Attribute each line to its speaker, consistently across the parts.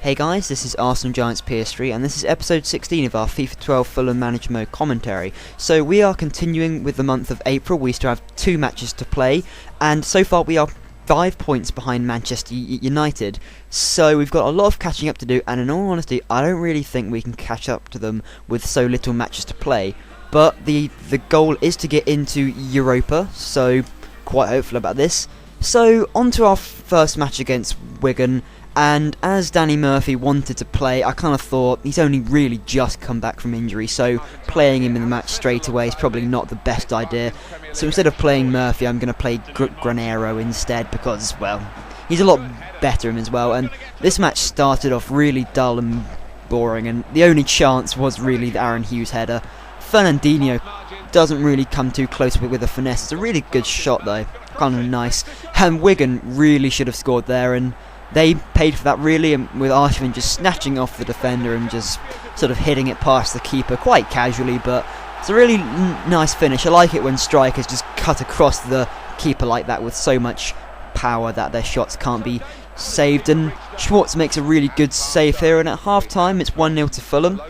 Speaker 1: Hey guys, this is Arsenal Giants PS3 and this is episode 16 of our FIFA 12 Fulham Manager Mode commentary. So we are continuing with the month of April. We still have 2 matches to play and so far we are 5 points behind Manchester United. So we've got a lot of catching up to do, and in all honesty I don't really think we can catch up to them with so little matches to play. But the goal is to get into Europa, so quite hopeful about this. So on to our first match against Wigan. And as Danny Murphy wanted to play, I kind of thought he's only really just come back from injury, so playing him in the match straight away is probably not the best idea. So instead of playing Murphy, I'm going to play Granero instead because, well, he's a lot better him as well. And this match started off really dull and boring, and the only chance was really the Aaron Hughes header. Fernandinho doesn't really come too close with a finesse. It's a really good shot though, kind of nice. And Wigan really should have scored there, and they paid for that really, with Arshvin just snatching off the defender and just sort of hitting it past the keeper quite casually, but it's a really nice finish. I like it when strikers just cut across the keeper like that with so much power that their shots can't be saved, and Schwartz makes a really good save here, and at half time it's 1-0 to Fulham.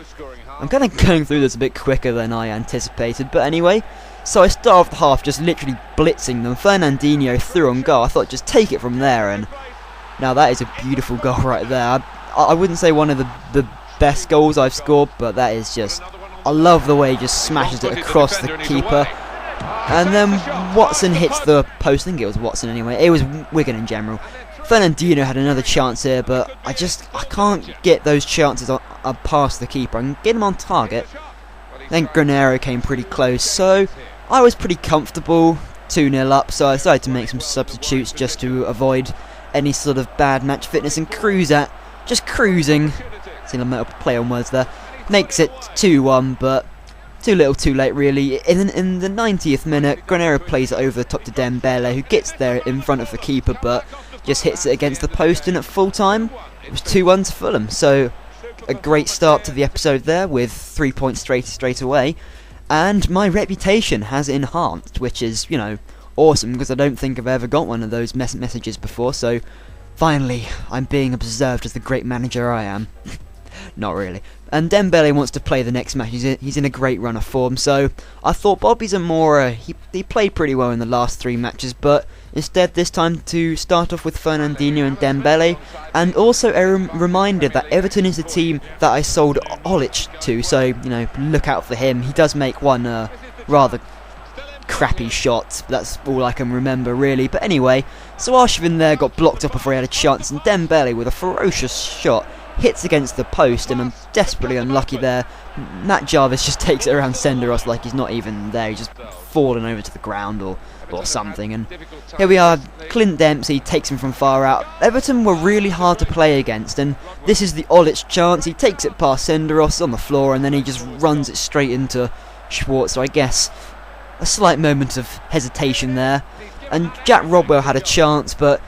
Speaker 1: I'm kind of going through this a bit quicker than I anticipated, but anyway, so I start off the half just literally blitzing them. Fernandinho through on goal. I thought just take it from there, and now that is a beautiful goal right there. I wouldn't say one of the best goals I've scored, but that is just, I love the way he just smashes it across the keeper. And then Watson hits the post. I think it was Watson anyway. It was Wigan in general. Fernandinho had another chance here, but I can't get those chances past the keeper. I can get him on target. Then Granero came pretty close, so I was pretty comfortable, 2-0 up, so I decided to make some substitutes just to avoid any sort of bad match fitness, and just cruising, seen a metal play on words there, makes it 2-1, but too little too late really. In the 90th minute, Granero plays it over the top to Dembele, who gets there in front of the keeper, but just hits it against the post, and at full time, it was 2-1 to Fulham, so a great start to the episode there, with 3 points straight away, and my reputation has enhanced, which is, you know, awesome, because I don't think I've ever got one of those messages before, so finally I'm being observed as the great manager I am. Not really. And Dembele wants to play the next match. He's in a great run of form, so I thought Bobby Zamora, he played pretty well in the last 3 matches, but instead this time to start off with Fernandinho and Dembele, and also a reminder that Everton is the team that I sold Olic to, so, you know, look out for him. He does make one rather crappy shot, that's all I can remember really. But anyway, so Arshvin there got blocked up before he had a chance, and Dembele with a ferocious shot hits against the post, and I'm desperately unlucky there. Matt Jarvis just takes it around Senderos like he's not even there, he's just fallen over to the ground or something. And here we are, Clint Dempsey takes him from far out. Everton were really hard to play against, and this is the Olic chance. He takes it past Senderos on the floor, and then he just runs it straight into Schwartz, so I guess a slight moment of hesitation there. And Jack Rodwell had a chance, but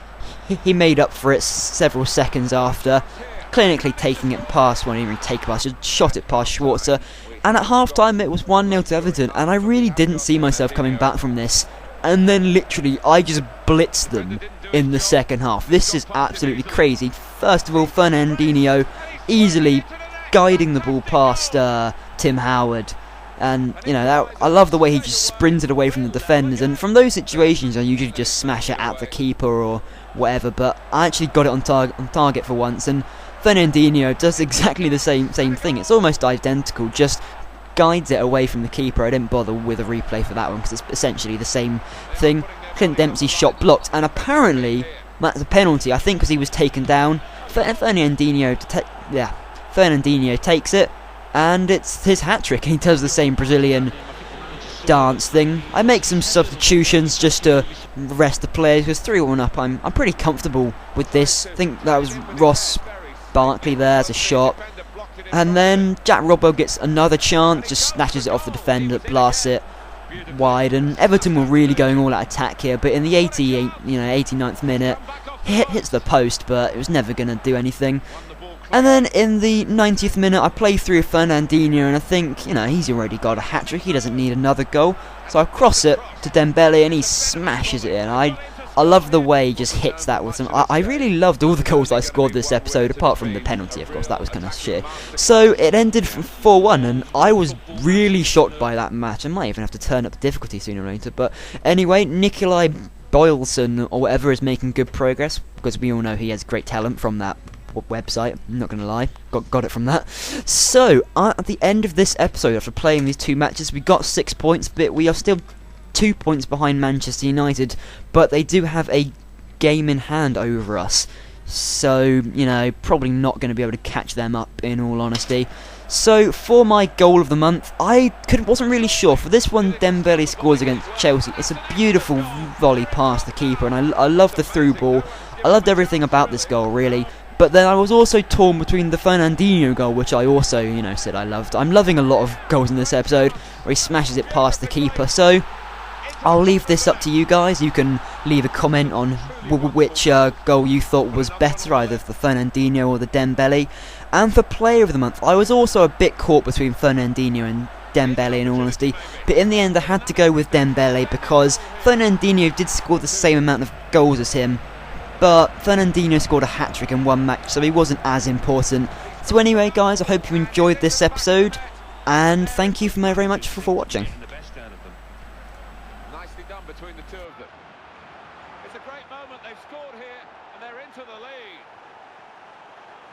Speaker 1: he made up for it several seconds after, clinically taking it past, well, he didn't even take it past, just shot it past Schwarzer. And at half time it was 1-0 to Everton, and I really didn't see myself coming back from this. And then literally I just blitzed them in the second half. This is absolutely crazy. First of all, Fernandinho easily guiding the ball past Tim Howard. And, you know, I love the way he just sprinted away from the defenders, and from those situations I usually just smash it at the keeper or whatever, but I actually got it on target for once, and Fernandinho does exactly the same thing. It's almost identical, just guides it away from the keeper. I didn't bother with a replay for that one because it's essentially the same thing. Clint Dempsey's shot blocked, and apparently that's a penalty, I think, because he was taken down. Fernandinho takes it, and it's his hat-trick, and he does the same Brazilian dance thing. I make some substitutions just to rest the players, because 3-1 up, I'm pretty comfortable with this. I think that was Ross Barkley there as a shot. And then Jack Rodwell gets another chance, just snatches it off the defender, blasts it wide, and Everton were really going all out attack here, but in the 89th minute, it hits the post, but it was never going to do anything. And then in the 90th minute, I play through Fernandinho, and I think, you know, he's already got a hat-trick, he doesn't need another goal. So I cross it to Dembele, and he smashes it in. I I love the way he just hits that with some... I really loved all the goals I scored this episode, apart from the penalty, of course. That was kind of shit. So it ended 4-1, and I was really shocked by that match. I might even have to turn up the difficulty sooner or later. But anyway, Nikolai Boylson, or whatever, is making good progress, because we all know he has great talent from that website. I'm not gonna lie, got it from that. So at the end of this episode, after playing these 2 matches, we got 6 points, but we are still 2 points behind Manchester United, but they do have a game in hand over us, so you know, probably not going to be able to catch them up, in all honesty. So for my goal of the month, I wasn't really sure. For this one, Dembele scores against Chelsea. It's a beautiful volley past the keeper, and I love the through ball. I loved everything about this goal, really. But then I was also torn between the Fernandinho goal, which I also, you know, said I loved. I'm loving a lot of goals in this episode, where he smashes it past the keeper. So I'll leave this up to you guys. You can leave a comment on which goal you thought was better, either the Fernandinho or the Dembele. And for player of the month, I was also a bit caught between Fernandinho and Dembele, in all honesty, but in the end I had to go with Dembele because Fernandinho did score the same amount of goals as him, but Fernandinho scored a hat-trick in one match, so he wasn't as important. So anyway guys, I hope you enjoyed this episode, and thank you very much for watching.
Speaker 2: Nicely done between the two of them. It's a great moment, they've scored here and they're into the lead.